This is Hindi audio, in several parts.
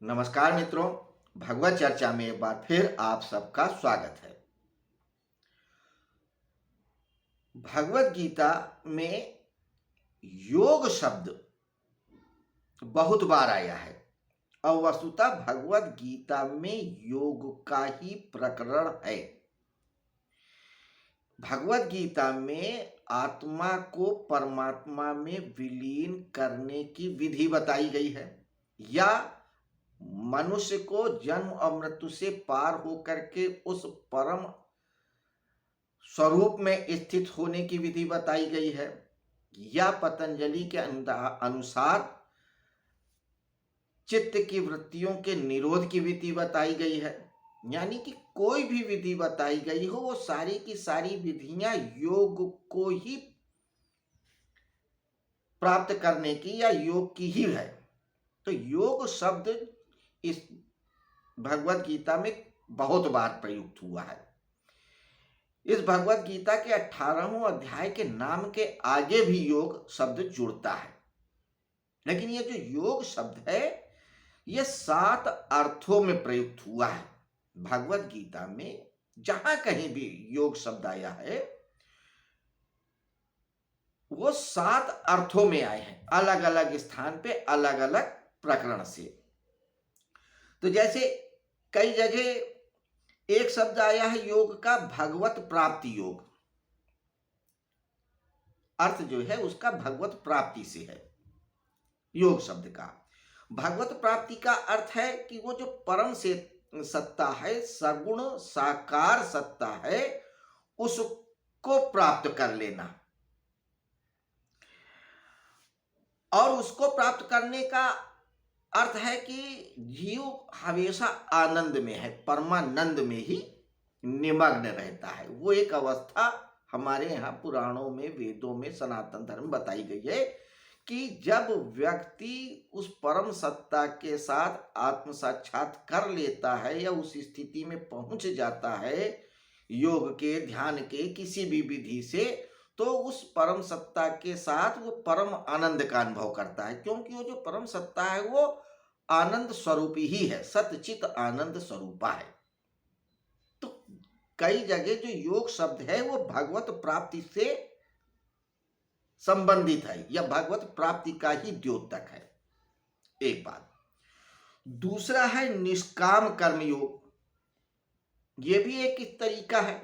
नमस्कार मित्रों, भगवत चर्चा में एक बार फिर आप सबका स्वागत है। भगवत गीता में योग शब्द बहुत बार आया है और वस्तुतः भगवत गीता में योग का ही प्रकरण है। भगवत गीता में आत्मा को परमात्मा में विलीन करने की विधि बताई गई है या मनुष्य को जन्म और मृत्यु से पार होकर के उस परम स्वरूप में स्थित होने की विधि बताई गई है या पतंजलि के अनुसार चित्त की वृत्तियों के निरोध की विधि बताई गई है। यानी कि कोई भी विधि बताई गई हो, वो सारी की सारी विधियां योग को ही प्राप्त करने की या योग की ही है। तो योग शब्द इस भगवत गीता में बहुत बार प्रयुक्त हुआ है। इस भगवत गीता के 18वें अध्याय के नाम के आगे भी योग शब्द जुड़ता है, लेकिन ये जो योग शब्द है ये 7 अर्थों में प्रयुक्त हुआ है। भगवत गीता में जहां कहीं भी योग शब्द आया है वो 7 अर्थों में आए हैं, अलग अलग स्थान पे अलग अलग प्रकरण से। तो जैसे कई जगह एक शब्द आया है योग का भगवत प्राप्ति योग, अर्थ जो है उसका भगवत प्राप्ति से है। योग शब्द का भगवत प्राप्ति का अर्थ है कि वो जो परम से सत्ता है, सगुण साकार सत्ता है, उसको प्राप्त कर लेना। और उसको प्राप्त करने का अर्थ है कि जीव हमेशा आनंद में है, परमानंद में ही निमग्न रहता है। वो एक अवस्था हमारे यहाँ पुराणों में, वेदों में, सनातन धर्म बताई गई है कि जब व्यक्ति उस परम सत्ता के साथ आत्म साक्षात कर लेता है या उस स्थिति में पहुंच जाता है योग के, ध्यान के, किसी भी विधि से, तो उस परम सत्ता के साथ वो परम आनंद का अनुभव करता है। क्योंकि वो जो परम सत्ता है वो आनंद स्वरूपी ही है, सतचित आनंद स्वरूपा है। तो कई जगह जो योग शब्द है वो भगवत प्राप्ति से संबंधित है या भगवत प्राप्ति का ही द्योतक है। एक बात। दूसरा है निष्काम कर्म योग। ये भी एक तरीका है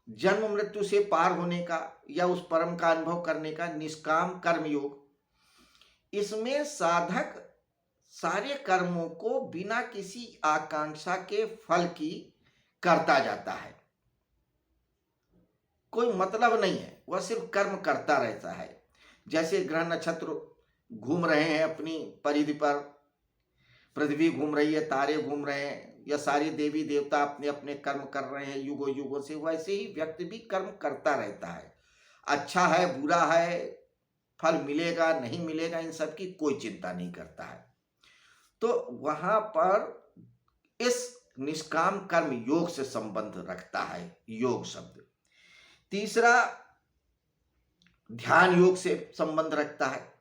जन्म मृत्यु से पार होने का या उस परम का अनुभव करने का, निष्काम कर्म योग। इसमें साधक सारे कर्मों को बिना किसी आकांक्षा के फल की करता जाता है। कोई मतलब नहीं है, वह सिर्फ कर्म करता रहता है। जैसे ग्रह नक्षत्र घूम रहे हैं अपनी परिधि पर, पृथ्वी घूम रही है, तारे घूम रहे हैं, या सारी देवी देवता अपने अपने कर्म कर रहे हैं युगों युगों से, वैसे ही व्यक्ति भी कर्म करता रहता है। अच्छा है बुरा है, फल मिलेगा नहीं मिलेगा, इन सब की कोई चिंता नहीं करता है। तो वहां पर इस निष्काम कर्म योग से संबंध रखता है योग शब्द। तीसरा ध्यान योग से संबंध रखता है।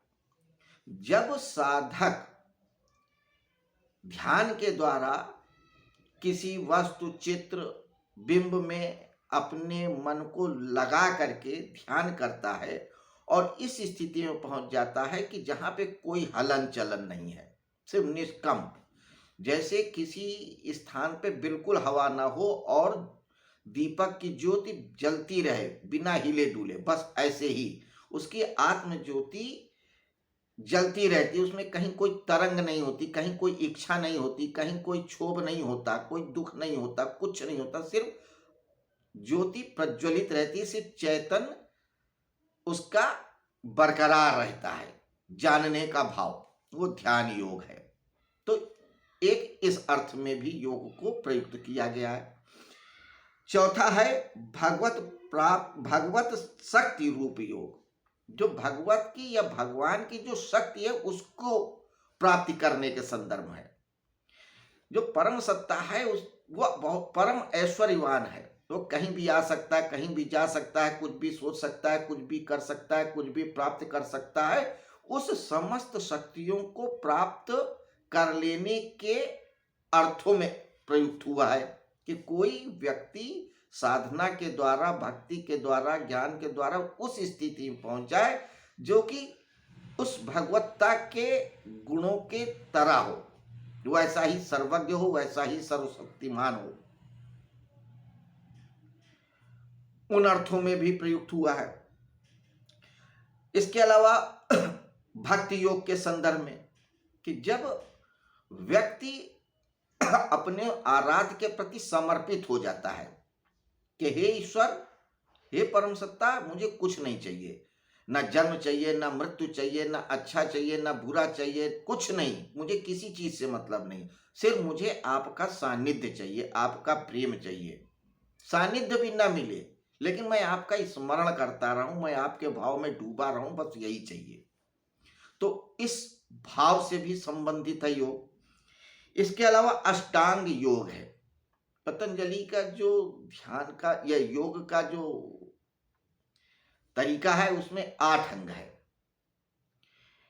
जब साधक ध्यान के द्वारा किसी वस्तु, चित्र, बिंब में अपने मन को लगा करके ध्यान करता है और इस स्थिति में पहुंच जाता है कि जहां पे कोई हलन चलन नहीं है, सिर्फ निष्कंप, जैसे किसी स्थान पे बिल्कुल हवा ना हो और दीपक की ज्योति जलती रहे बिना हिले डुले, बस ऐसे ही उसकी आत्म ज्योति जलती रहती है। उसमें कहीं कोई तरंग नहीं होती, कहीं कोई इच्छा नहीं होती, कहीं कोई क्षोभ नहीं होता, कोई दुख नहीं होता, कुछ नहीं होता, सिर्फ ज्योति प्रज्वलित रहती है, सिर्फ चैतन उसका बरकरार रहता है। जानने का भाव, वो ध्यान योग है। तो एक इस अर्थ में भी योग को प्रयुक्त किया गया है। चौथा है भगवत शक्ति रूप योग। जो भगवत की या भगवान की जो शक्ति है उसको प्राप्ति करने के संदर्भ है। जो परम सत्ता है वह बहुत परम ऐश्वर्यवान है, वो कहीं भी आ सकता है, कहीं भी जा सकता है, कुछ भी सोच सकता है, कुछ भी कर सकता है, कुछ भी प्राप्त कर सकता है। उस समस्त शक्तियों को प्राप्त कर लेने के अर्थों में प्रयुक्त हुआ है कि कोई व्यक्ति साधना के द्वारा, भक्ति के द्वारा, ज्ञान के द्वारा उस स्थिति में पहुंच जाए जो कि उस भगवत्ता के गुणों के तरह हो, वैसा ही सर्वज्ञ हो, वैसा ही सर्वशक्तिमान हो, उन अर्थों में भी प्रयुक्त हुआ है। इसके अलावा भक्ति योग के संदर्भ में कि जब व्यक्ति अपने आराध्य के प्रति समर्पित हो जाता है कि हे ईश्वर, हे परम सत्ता, मुझे कुछ नहीं चाहिए, ना जन्म चाहिए, ना मृत्यु चाहिए, ना अच्छा चाहिए, ना बुरा चाहिए, कुछ नहीं, मुझे किसी चीज से मतलब नहीं, सिर्फ मुझे आपका सानिध्य चाहिए, आपका प्रेम चाहिए। सानिध्य भी ना मिले लेकिन मैं आपका स्मरण करता रहूं, मैं आपके भाव में डूबा रहूं, बस यही चाहिए। तो इस भाव से भी संबंधित है योग। इसके अलावा अष्टांग योग है। पतंजलि का जो ध्यान का या योग का जो तरीका है उसमें 8 अंग है।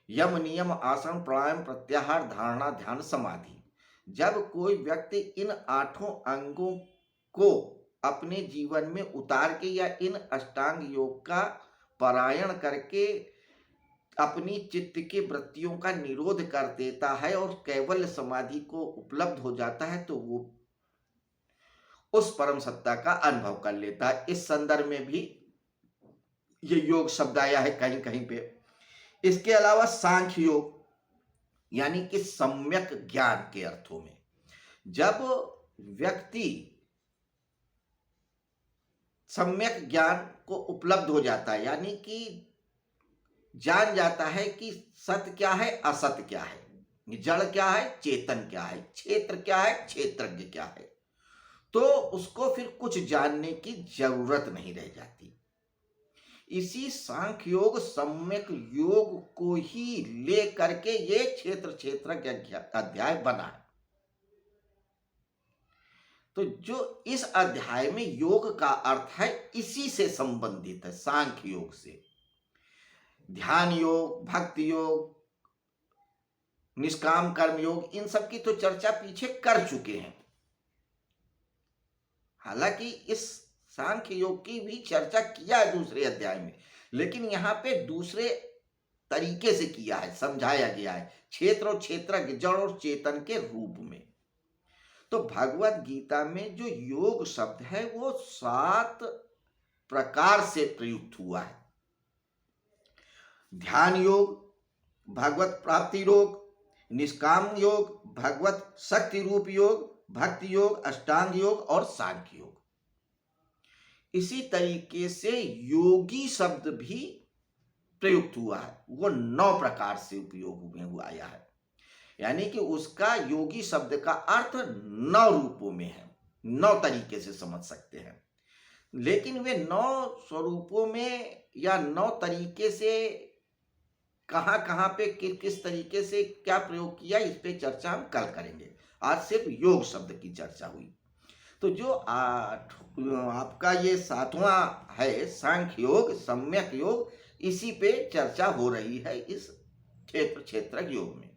यम, नियम, आसन, प्राणायाम, प्रत्याहार, धारणा, ध्यान, समाधि। जब कोई व्यक्ति इन 8 अंगों को अपने जीवन में उतार के या इन अष्टांग योग का पारायण करके अपनी चित्त की वृत्तियों का निरोध कर देता है और केवल समाधि को उपलब्ध हो जाता है, तो वो उस परम सत्ता का अनुभव कर लेता है। इस संदर्भ में भी ये योग शब्द आया है कहीं कहीं पे। इसके अलावा सांख्य योग यानी कि सम्यक ज्ञान के अर्थों में, जब व्यक्ति सम्यक ज्ञान को उपलब्ध हो जाता है, यानी कि जान जाता है कि सत्य क्या है, असत्य क्या है, जड़ क्या है, चेतन क्या है, क्षेत्र क्या है, क्षेत्रज्ञ क्या है, तो उसको फिर कुछ जानने की जरूरत नहीं रह जाती। इसी सांख्य योग, सम्यक योग को ही ले करके ये क्षेत्र क्षेत्रज्ञ अध्याय बना है। तो जो इस अध्याय में योग का अर्थ है इसी से संबंधित है, सांख्य योग से। ध्यान योग, भक्ति योग, निष्काम कर्म योग, इन सब की तो चर्चा पीछे कर चुके हैं। हालांकि इस सांख्य योग की भी चर्चा किया है दूसरे अध्याय में, लेकिन यहाँ पे दूसरे तरीके से किया है, समझाया गया है, क्षेत्र और क्षेत्रज्ञ, जड़ और चेतन के रूप में। तो भगवत गीता में जो योग शब्द है वो 7 प्रकार से प्रयुक्त हुआ है। ध्यान योग, भगवत प्राप्ति योग, निष्काम योग, भगवत शक्ति रूप योग, भक्ति योग, अष्टांग योग और सांख्य योग। इसी तरीके से योगी शब्द भी प्रयुक्त हुआ है, वो 9 प्रकार से उपयोग में हुआ आया है, यानी कि उसका योगी शब्द का अर्थ 9 रूपों में है, 9 तरीके से समझ सकते हैं। लेकिन वे 9 स्वरूपों में या 9 तरीके से कहां कहां पे किस तरीके से क्या प्रयोग किया, इस पे चर्चा हम कल करेंगे। आज सिर्फ योग शब्द की चर्चा हुई। तो जो आपका ये 7वां है सांख्य योग, सम्यक योग, इसी पे चर्चा हो रही है इस क्षेत्र क्षेत्रज्ञ योग में।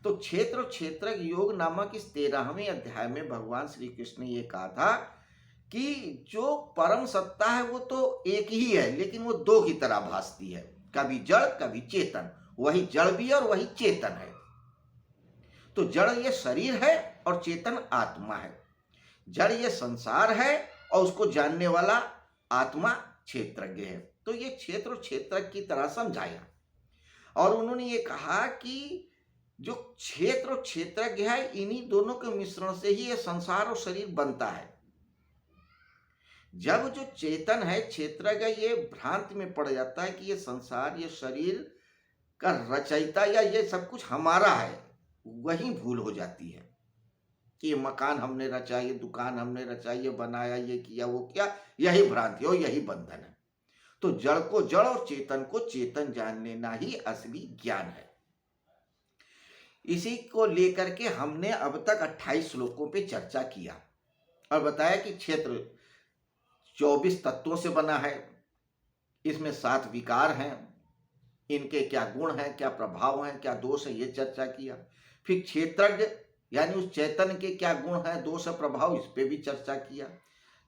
तो क्षेत्र क्षेत्रज्ञ योग नामक इस 13वें अध्याय में भगवान श्री कृष्ण ने ये कहा था कि जो परम सत्ता है वो तो एक ही है, लेकिन वो 2 की तरह भासती है, कभी जड़ कभी चेतन। वही जड़ भी है और वही चेतन है। तो जड़ ये शरीर है और चेतन आत्मा है। जड़ ये संसार है और उसको जानने वाला आत्मा क्षेत्रज्ञ है। तो ये क्षेत्र क्षेत्र की तरह समझाया और उन्होंने ये कहा कि जो क्षेत्र और क्षेत्रज्ञ है, इन्हीं दोनों के मिश्रण से ही ये संसार और शरीर बनता है। जब जो चेतन है, क्षेत्रज्ञ, ये भ्रांति में पड़ जाता है कि ये संसार, ये शरीर का रचयिता या ये सब कुछ हमारा है, वही भूल हो जाती है कि ये मकान हमने रचा, ये दुकान हमने रचा, ये बनाया, ये किया, वो किया, यही भ्रांति और यही बंधन है। तो जड़ को जड़ और चेतन को चेतन जान लेना ही असली ज्ञान है। इसी को लेकर के हमने अब तक 28 श्लोकों पे चर्चा किया और बताया कि क्षेत्र 24 तत्वों से बना है, इसमें 7 विकार हैं, इनके क्या गुण हैं, क्या प्रभाव हैं, क्या दोष है, ये चर्चा किया। फिर क्षेत्रज्ञ यानी उस चैतन्य के क्या गुण है, दोष प्रभाव, इस पे भी चर्चा किया।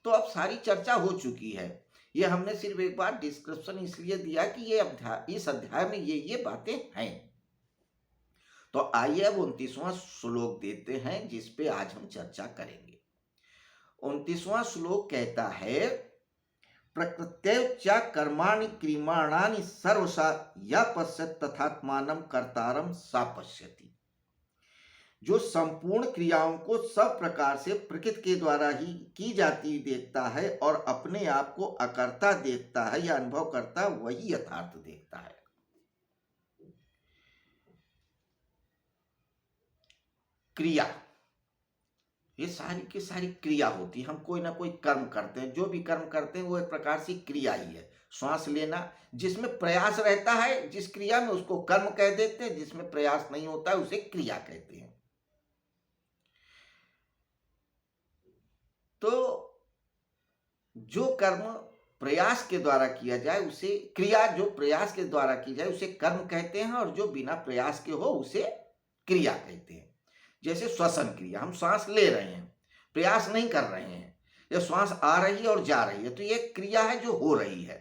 तो अब सारी चर्चा हो चुकी है। ये हमने सिर्फ एक बार डिस्क्रिप्शन इसलिए दिया कि ये अध्याय, इस अध्याय में ये बातें हैं। तो आइए अब 29वां श्लोक देते हैं जिस पे आज हम चर्चा करेंगे। 29वां श्लोक कहता है, प्रकृत्यैव च कर्माणि क्रियमाणानि सर्वशा य पश्यत् तथात्मानं कर्तारं स पश्यति। जो संपूर्ण क्रियाओं को सब प्रकार से प्रकृति के द्वारा ही की जाती देखता है और अपने आप को अकर्ता देखता है या अनुभव करता, वही यथार्थ देखता है। क्रिया, ये सारी की सारी क्रिया होती है। हम कोई ना कोई कर्म करते हैं, जो भी कर्म करते हैं वो एक प्रकार से क्रिया ही है। श्वास लेना, जिसमें प्रयास रहता है जिस क्रिया में, उसको कर्म कह देते हैं। जिसमें प्रयास नहीं होता है उसे क्रिया कहते हैं। तो जो कर्म प्रयास के द्वारा किया जाए उसे क्रिया, जो प्रयास के द्वारा की जाए उसे कर्म कहते हैं, और जो बिना प्रयास के हो उसे क्रिया कहते हैं। जैसे श्वसन क्रिया, हम श्वास ले रहे हैं, प्रयास नहीं कर रहे हैं, या श्वास आ रही है और जा रही है, तो ये क्रिया है जो हो रही है।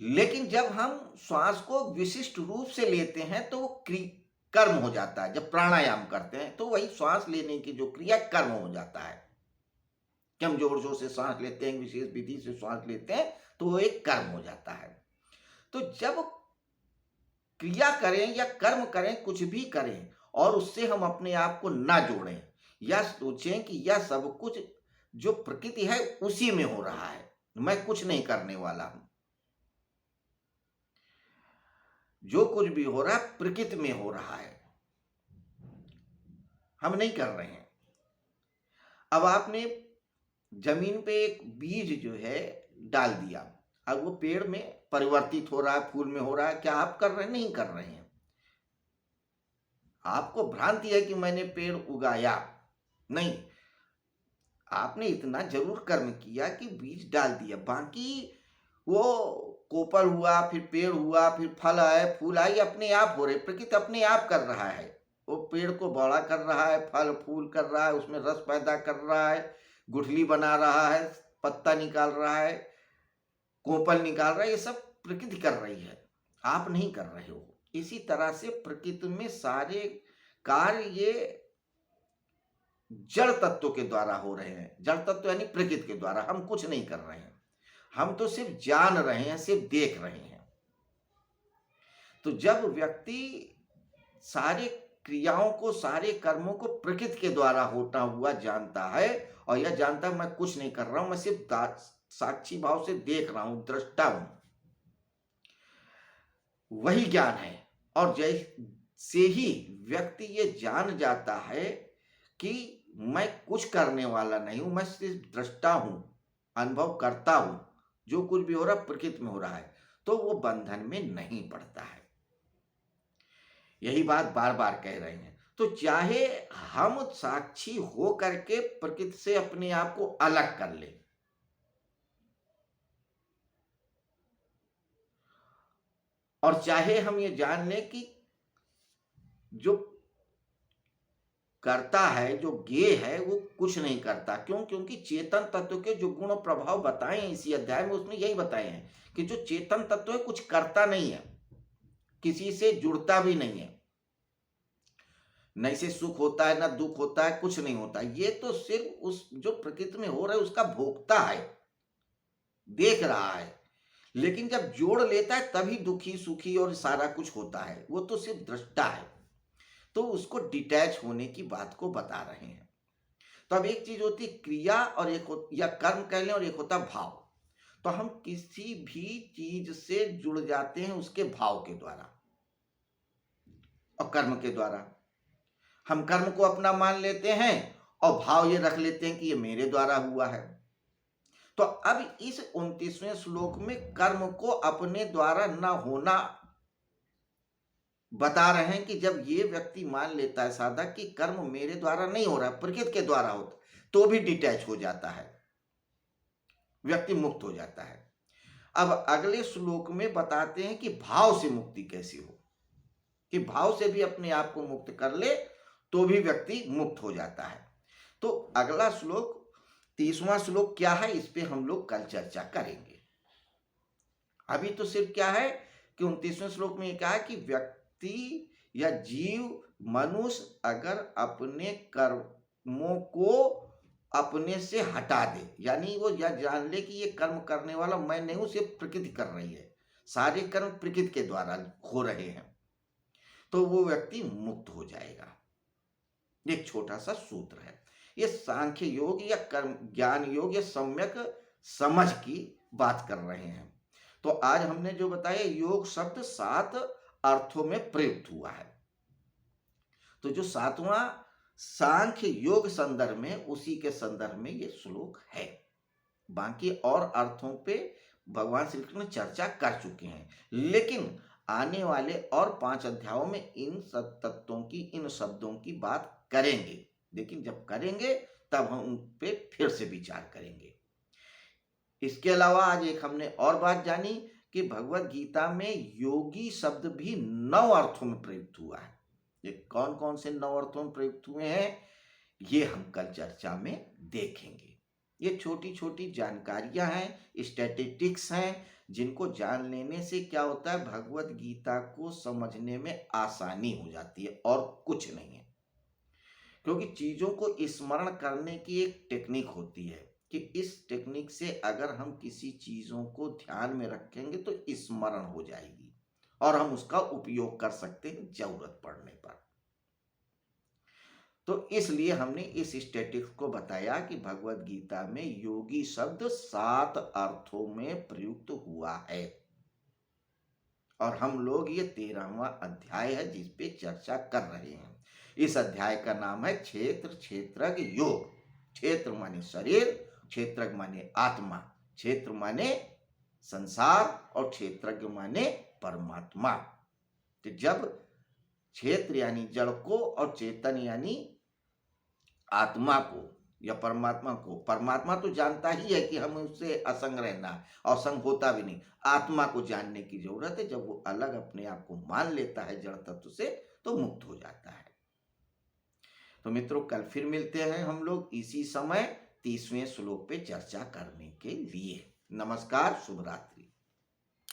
लेकिन जब हम श्वास को विशिष्ट रूप से लेते हैं तो कर्म हो जाता है। जब प्राणायाम करते हैं तो वही श्वास लेने की जो क्रिया, कर्म हो जाता है कि हम जोर जोर से सांस लेते हैं, विशेष विधि से श्वास लेते हैं, तो वो एक कर्म हो जाता है। तो जब क्रिया करें या कर्म करें, कुछ भी करें, और उससे हम अपने आप को ना जोड़ें या सोचें कि यह सब कुछ जो प्रकृति है उसी में हो रहा है, मैं कुछ नहीं करने वाला हूं, जो कुछ भी हो रहा है प्रकृति में हो रहा है, हम नहीं कर रहे हैं। अब आपने जमीन पे एक बीज जो है डाल दिया, अब वो पेड़ में परिवर्तित हो रहा है, फूल में हो रहा है, क्या आप कर रहे हैं? नहीं कर रहे हैं। आपको भ्रांति है कि मैंने पेड़ उगाया, नहीं, आपने इतना जरूर कर्म किया कि बीज डाल दिया, बाकी वो कोपल हुआ, फिर पेड़ हुआ, फिर फल आए, फूल आए, अपने आप हो रहे, प्रकृति अपने आप कर रहा है। वो पेड़ को बड़ा कर रहा है, फल फूल कर रहा है, उसमें रस पैदा कर रहा है, गुठली बना रहा है, पत्ता निकाल रहा है, कोपल निकाल रहा है, ये सब प्रकृति कर रही है, आप नहीं कर रहे हो। इसी तरह से प्रकृति में सारे कार्य ये जड़ तत्व के द्वारा हो रहे हैं। जड़ तत्व यानी प्रकृति के द्वारा, हम कुछ नहीं कर रहे हैं, हम तो सिर्फ जान रहे हैं, सिर्फ देख रहे हैं। तो जब व्यक्ति सारे क्रियाओं को, सारे कर्मों को प्रकृति के द्वारा होता हुआ जानता है, और यह जानता है मैं कुछ नहीं कर रहा हूं, मैं सिर्फ साक्षी भाव से देख रहा हूं, दृष्टा हूं, वही ज्ञान है। और जैसे ही व्यक्ति ये जान जाता है कि मैं कुछ करने वाला नहीं हूं, मैं सिर्फ दृष्टा हूं, अनुभव करता हूं, जो कुछ भी हो रहा है प्रकृति में हो रहा है, तो वो बंधन में नहीं पड़ता है। यही बात बार बार कह रहे हैं। तो चाहे हम साक्षी हो करके प्रकृति से अपने आप को अलग कर लें, और चाहे हम ये जान लें कि जो करता है, जो ज्ञेय है, वो कुछ नहीं करता। क्यों? क्योंकि चेतन तत्व के जो गुण और प्रभाव बताए हैं इसी अध्याय में, उसने यही बताए हैं कि जो चेतन तत्व है कुछ करता नहीं है, किसी से जुड़ता भी नहीं है, न इसे सुख होता है, न दुख होता है, कुछ नहीं होता। ये तो सिर्फ उस जो प्रकृति में हो रहा है उसका भोक्ता है, देख रहा है। लेकिन जब जोड़ लेता है तभी दुखी सुखी और सारा कुछ होता है, वो तो सिर्फ दृष्टा है। तो उसको डिटैच होने की बात को बता रहे हैं। तो अब एक चीज होती है क्रिया, और एक या कर्म कह लें, और एक होता भाव। तो हम किसी भी चीज से जुड़ जाते हैं उसके भाव के द्वारा और कर्म के द्वारा। हम कर्म को अपना मान लेते हैं और भाव ये रख लेते हैं कि ये मेरे द्वारा हुआ है। तो अब इस 29वें श्लोक में कर्म को अपने द्वारा न होना बता रहे हैं कि जब ये व्यक्ति मान लेता है साधक कि कर्म मेरे द्वारा नहीं हो रहा, प्रकृति के द्वारा होता, तो भी डिटैच हो जाता है, व्यक्ति मुक्त हो जाता है। अब अगले श्लोक में बताते हैं कि भाव से मुक्ति कैसे हो। कि भाव से भी अपने आप को मुक्त कर ले तो भी व्यक्ति मुक्त हो जाता है। तो अगला श्लोक 30वां श्लोक क्या है, इस पे हम लोग कल चर्चा करेंगे। अभी तो सिर्फ क्या है कि 29वें श्लोक में ये कहा है कि व्यक्ति या जीव मनुष्य अगर अपने कर्मों को अपने से हटा दे, यानी वो यह जान ले कि ये कर्म करने वाला मैं नहीं हूं, सिर्फ प्रकृति कर रही है, सारे कर्म प्रकृति के द्वारा हो रहे हैं, तो वो व्यक्ति मुक्त हो जाएगा। एक छोटा सा सूत्र है, ये सांख्य योग या कर्म ज्ञान योग या सम्यक समझ की बात कर रहे हैं। तो आज हमने जो बताया, योग शब्द 7 अर्थों में प्रयुक्त हुआ है। तो जो 7वां सांख्य योग संदर्भ में, उसी के संदर्भ में ये श्लोक है। बाकी और अर्थों पे भगवान श्री कृष्ण चर्चा कर चुके हैं, लेकिन आने वाले और 5 अध्यायों में इन सब तत्वों की, इन शब्दों की बात करेंगे। लेकिन जब करेंगे तब हम उन पे फिर से विचार करेंगे। इसके अलावा आज एक हमने और बात जानी कि भगवत गीता में योगी शब्द भी 9 अर्थों में प्रयुक्त हुआ है। ये कौन कौन से 9 अर्थों में प्रयुक्त हुए हैं, ये हम कल चर्चा में देखेंगे। ये छोटी छोटी जानकारियां हैं, स्टैटिस्टिक्स हैं, जिनको जान लेने से क्या होता है, भगवत गीता को समझने में आसानी हो जाती है और कुछ नहीं है। क्योंकि चीजों को स्मरण करने की एक टेक्निक होती है कि इस टेक्निक से अगर हम किसी चीजों को ध्यान में रखेंगे तो स्मरण हो जाएगी और हम उसका उपयोग कर सकते हैं जरूरत पड़ने पर। तो इसलिए हमने इस स्टैटिस्टिक्स को बताया कि भगवत गीता में योगी शब्द 7 अर्थों में प्रयुक्त हुआ है और हम लोग ये 13वां अध्याय है जिस पे चर्चा कर रहे हैं। इस अध्याय का नाम है क्षेत्र क्षेत्रज्ञ योग। क्षेत्र माने शरीर, क्षेत्रज्ञ माने आत्मा, क्षेत्र माने संसार और क्षेत्रज्ञ माने परमात्मा। तो जब क्षेत्र यानी जड़ को और चेतन यानी आत्मा को या परमात्मा को, परमात्मा तो जानता ही है कि हम उससे असंग रहना, असंग होता भी नहीं, आत्मा को जानने की जरूरत है। जब वो अलग अपने आप को मान लेता है जड़ तत्व से तो मुक्त हो जाता है। तो मित्रों, कल फिर मिलते हैं हम लोग इसी समय 30वें श्लोक पे चर्चा करने के लिए। नमस्कार, शुभ रात्रि।